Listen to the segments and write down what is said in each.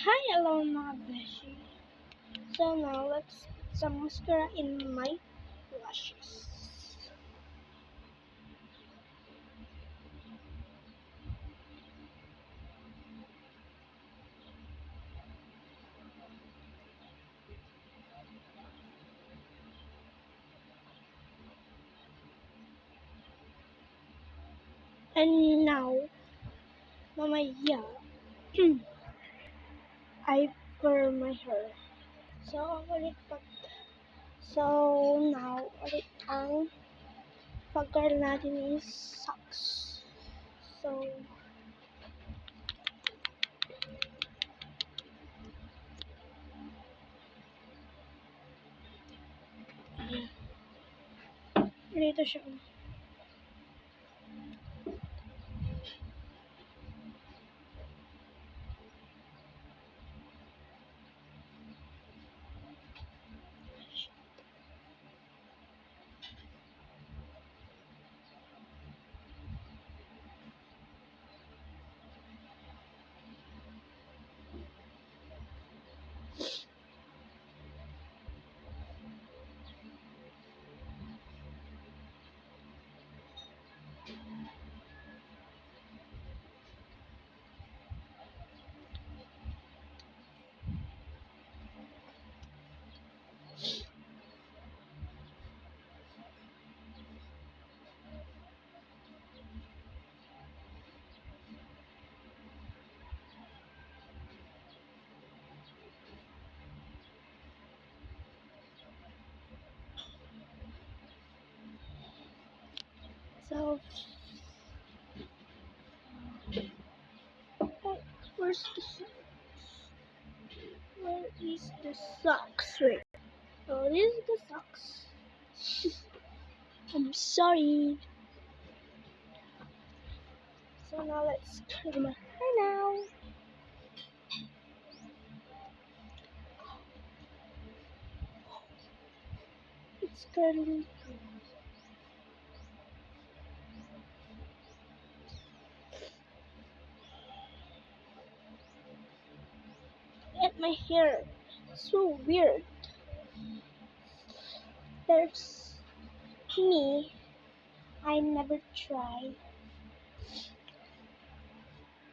Hi, hello mga beshi. So now let's put some mascara in my lashes. And now, mamaya, I curl my hair. So, So, now, ulit ang pag-curl natin is socks. So, dito siya. So, oh, where's the socks? Where is the socks? Wait. Oh, this is the socks. I'm sorry. So now let's curl my hair now. It's curling. At my hair. So weird. There's me. I never tried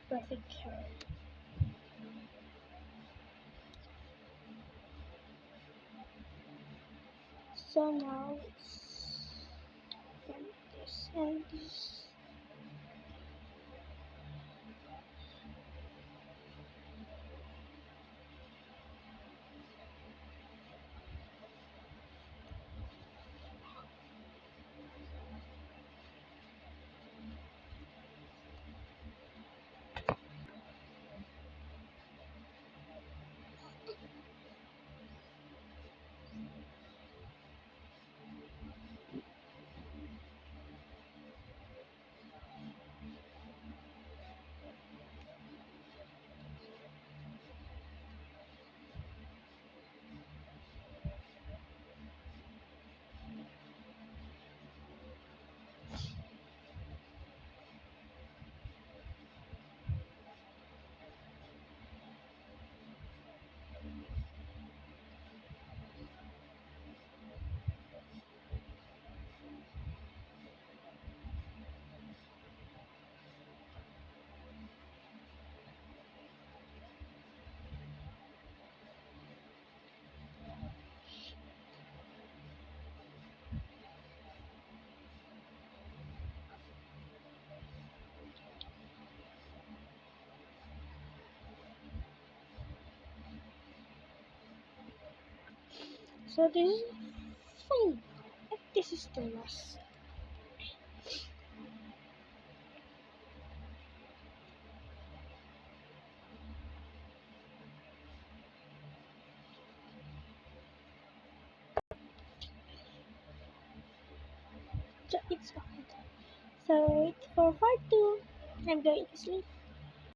perfect hair. So now it's and this. So this is fine. This is the last. So it's fine. So it's for part 2. I'm going to sleep.